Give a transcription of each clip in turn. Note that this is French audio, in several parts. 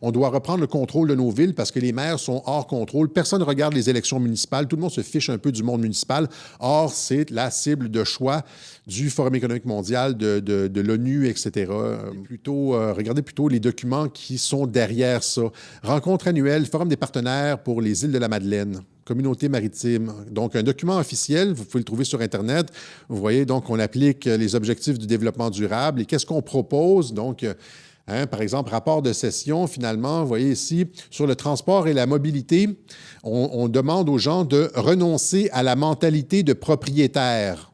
On doit reprendre le contrôle de nos villes parce que les maires sont hors contrôle. Personne ne regarde les élections municipales. Tout le monde se fiche un peu du monde municipal. Or, c'est la cible de choix du Forum économique mondial, de l'ONU, etc. Regardez plutôt les documents qui sont derrière ça. Rencontre annuelle, Forum des partenaires pour les îles de la Madeleine. Communauté maritime. Donc, un document officiel, vous pouvez le trouver sur Internet. Vous voyez, donc, on applique les objectifs du développement durable. Et qu'est-ce qu'on propose? Donc, par exemple, rapport de session, finalement, vous voyez ici, sur le transport et la mobilité, on demande aux gens de renoncer à la mentalité de propriétaire.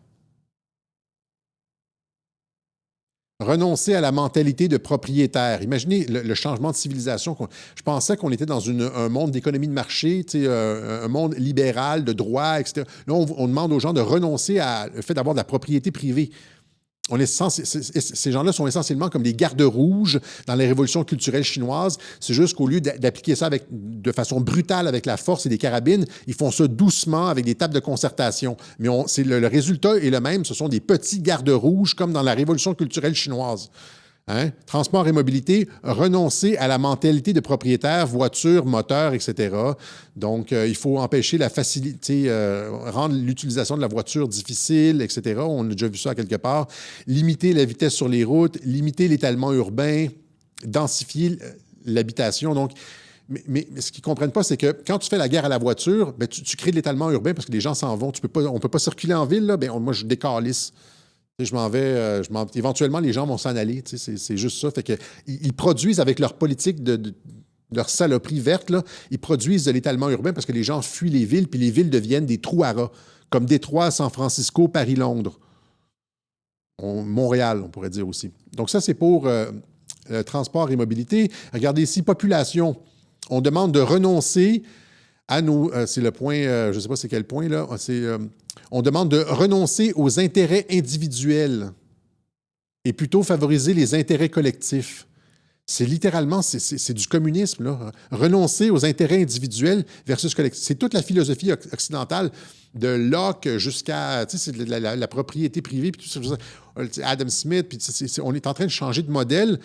Renoncer à la mentalité de propriétaire. Imaginez le changement de civilisation. Je pensais qu'on était dans un monde d'économie de marché, un monde libéral, de droit, etc. Là, on demande aux gens de renoncer à le fait d'avoir de la propriété privée. Ces gens-là sont essentiellement comme des gardes-rouges dans les révolutions culturelles chinoises. C'est juste qu'au lieu d'appliquer ça de façon brutale avec la force et des carabines, ils font ça doucement avec des tables de concertation. Mais le résultat est le même. Ce sont des petits gardes-rouges comme dans la révolution culturelle chinoise. Transport et mobilité, renoncer à la mentalité de propriétaire, voiture, moteur, etc. Donc, il faut empêcher la facilité, rendre l'utilisation de la voiture difficile, etc. On a déjà vu ça quelque part. Limiter la vitesse sur les routes, limiter l'étalement urbain, densifier l'habitation. Donc, mais ce qu'ils ne comprennent pas, c'est que quand tu fais la guerre à la voiture, ben, tu crées de l'étalement urbain parce que les gens s'en vont. On ne peut pas circuler en ville. Là, ben, moi, je décalisse. Je m'en vais, éventuellement, les gens vont s'en aller. C'est juste ça. Fait que, ils produisent avec leur politique de leur saloperie verte, là, ils produisent de l'étalement urbain parce que les gens fuient les villes, puis les villes deviennent des trous à rats, comme Détroit, San Francisco, Paris, Londres. Montréal, on pourrait dire aussi. Donc ça, c'est pour transport et mobilité. Regardez ici, population. On demande de renoncer à nos... c'est le point, je ne sais pas c'est quel point, là. On demande de renoncer aux intérêts individuels et plutôt favoriser les intérêts collectifs. C'est littéralement, c'est du communisme, là. Renoncer aux intérêts individuels versus collectifs. C'est toute la philosophie occidentale, de Locke jusqu'à la propriété privée, puis tout ça. Adam Smith, puis on est en train de changer de modèle.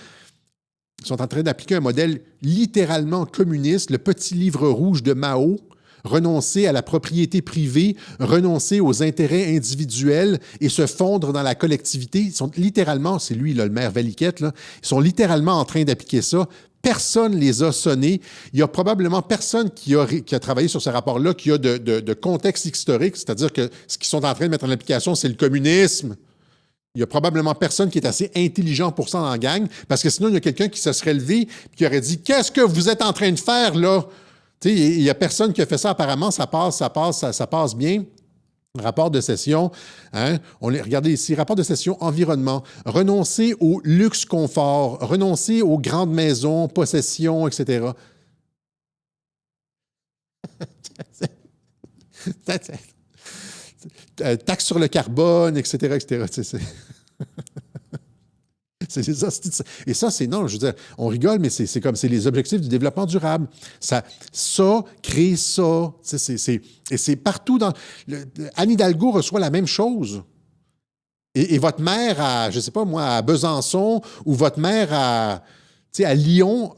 Ils sont en train d'appliquer un modèle littéralement communiste, le petit livre rouge de Mao. Renoncer à la propriété privée, renoncer aux intérêts individuels et se fondre dans la collectivité. Ils sont littéralement, c'est lui, là, le maire Valiquette, là, ils sont littéralement en train d'appliquer ça. Personne ne les a sonnés. Il y a probablement personne qui a travaillé sur ce rapport-là, qui a de contexte historique, c'est-à-dire que ce qu'ils sont en train de mettre en application, c'est le communisme. Il y a probablement personne qui est assez intelligent pour ça dans la gang, parce que sinon, il y a quelqu'un qui se serait levé et qui aurait dit « Qu'est-ce que vous êtes en train de faire, là? » Il n'y a personne qui a fait ça apparemment, ça passe bien. Rapport de session, regardez ici, rapport de session environnement. Renoncer au luxe confort, renoncer aux grandes maisons, possessions, etc. Taxe sur le carbone, etc., etc. Et ça, c'est non, je veux dire, on rigole, mais c'est comme, c'est les objectifs du développement durable. Ça crée ça. Et c'est partout dans... Anne Hidalgo reçoit la même chose. Et votre mère à, je sais pas moi, à Besançon, ou votre mère à Lyon,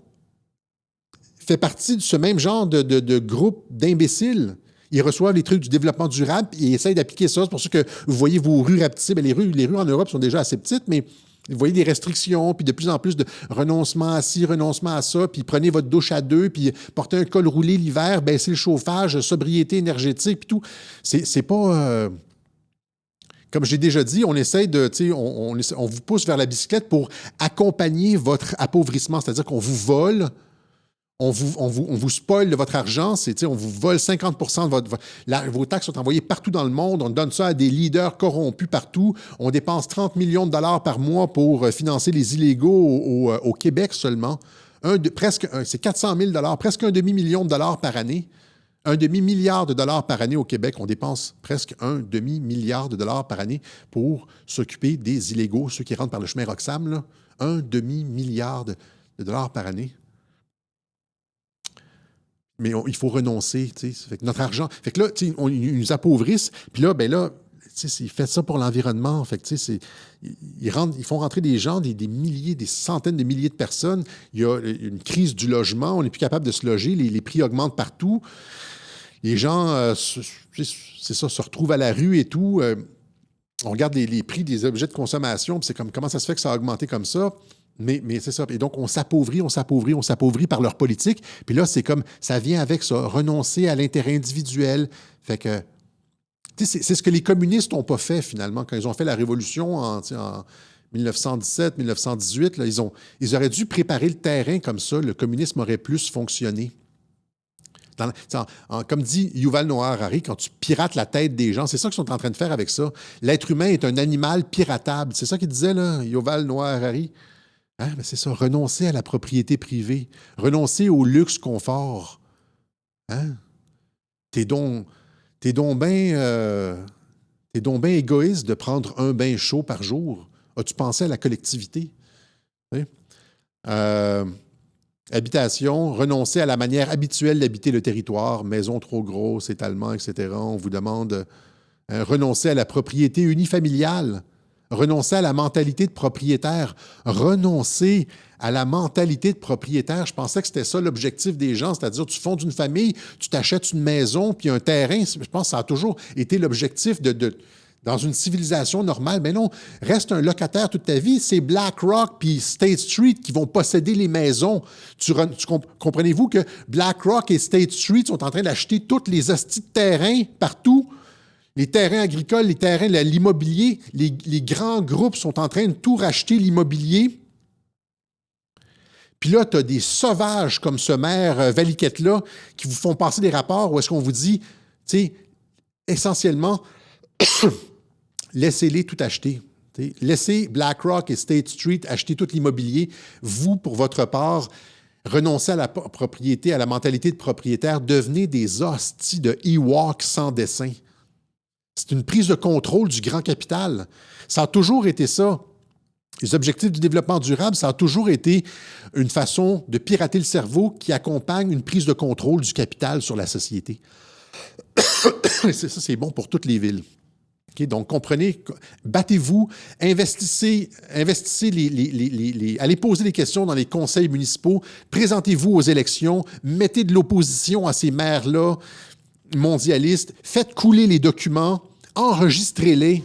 fait partie de ce même genre de groupe d'imbéciles. Ils reçoivent les trucs du développement durable et ils essayent d'appliquer ça. C'est pour ça que vous voyez vos rues rapetisser. Les rues en Europe sont déjà assez petites, mais vous voyez des restrictions, puis de plus en plus de renoncement à ci, renoncement à ça, puis prenez votre douche à deux, puis portez un col roulé l'hiver, baissez le chauffage, sobriété énergétique, puis tout. C'est pas... Comme j'ai déjà dit, on essaie de... On vous pousse vers la bicyclette pour accompagner votre appauvrissement, c'est-à-dire qu'on vous vole... On vous spoil de votre argent, on vous vole 50% de vos taxes sont envoyées partout dans le monde, on donne ça à des leaders corrompus partout, on dépense 30 millions de dollars par mois pour financer les illégaux au Québec seulement. C'est 400 000 dollars, presque un demi-million de dollars par année. Un demi-milliard de dollars par année au Québec. On dépense presque un demi-milliard de dollars par année pour s'occuper des illégaux, ceux qui rentrent par le chemin Roxham, là. Un demi-milliard de dollars par année. Mais il faut renoncer, tu sais. Fait que notre argent... Fait que là, ils nous appauvrissent. Puis là, ben là, ils font ça pour l'environnement. Fait que, ils font rentrer des gens, des milliers, des centaines de milliers de personnes. Il y a une crise du logement. On n'est plus capable de se loger. Les prix augmentent partout. Les gens, c'est ça, se retrouvent à la rue et tout. On regarde les prix des objets de consommation, puis c'est comme comment ça se fait que ça a augmenté comme ça. Mais c'est ça. Et donc, on s'appauvrit par leur politique. Puis là, c'est comme, ça vient avec ça, renoncer à l'intérêt individuel. Fait que, c'est ce que les communistes n'ont pas fait, finalement, quand ils ont fait la révolution en 1917, 1918. Là, ils auraient dû préparer le terrain comme ça. Le communisme aurait plus fonctionné. Comme dit Yuval Noah Harari, quand tu pirates la tête des gens, c'est ça qu'ils sont en train de faire avec ça. L'être humain est un animal piratable. C'est ça qu'il disait, là, Yuval Noah Harari. Hein? Ben c'est ça, renoncer à la propriété privée, renoncer au luxe confort. Hein? T'es donc bien égoïste de prendre un bain chaud par jour. As-tu pensé à la collectivité? Habitation, renoncer à la manière habituelle d'habiter le territoire, maison trop grosse, étalement, etc. On vous demande renoncer à la propriété unifamiliale, renoncer à la mentalité de propriétaire, renoncer à la mentalité de propriétaire. Je pensais que c'était ça l'objectif des gens, c'est-à-dire tu fondes une famille, tu t'achètes une maison puis un terrain. Je pense que ça a toujours été l'objectif dans une civilisation normale. Mais non, reste un locataire toute ta vie. C'est BlackRock puis State Street qui vont posséder les maisons. Comprenez-vous que BlackRock et State Street sont en train d'acheter toutes les hosties de terrains partout? Les terrains agricoles, les terrains, l'immobilier, les grands groupes sont en train de tout racheter, l'immobilier. Puis là, tu as des sauvages comme ce maire Valiquette-là qui vous font passer des rapports où est-ce qu'on vous dit, tu sais, essentiellement, laissez-les tout acheter. T'sais. Laissez BlackRock et State Street acheter tout l'immobilier. Vous, pour votre part, renoncez à la propriété, à la mentalité de propriétaire. Devenez des hosties de Ewok sans dessin. C'est une prise de contrôle du grand capital. Ça a toujours été ça. Les objectifs du développement durable, ça a toujours été une façon de pirater le cerveau qui accompagne une prise de contrôle du capital sur la société. Ça, c'est bon pour toutes les villes. Okay, donc, comprenez, battez-vous, investissez allez poser des questions dans les conseils municipaux, présentez-vous aux élections, mettez de l'opposition à ces maires-là mondialistes, faites couler les documents, enregistrez-les,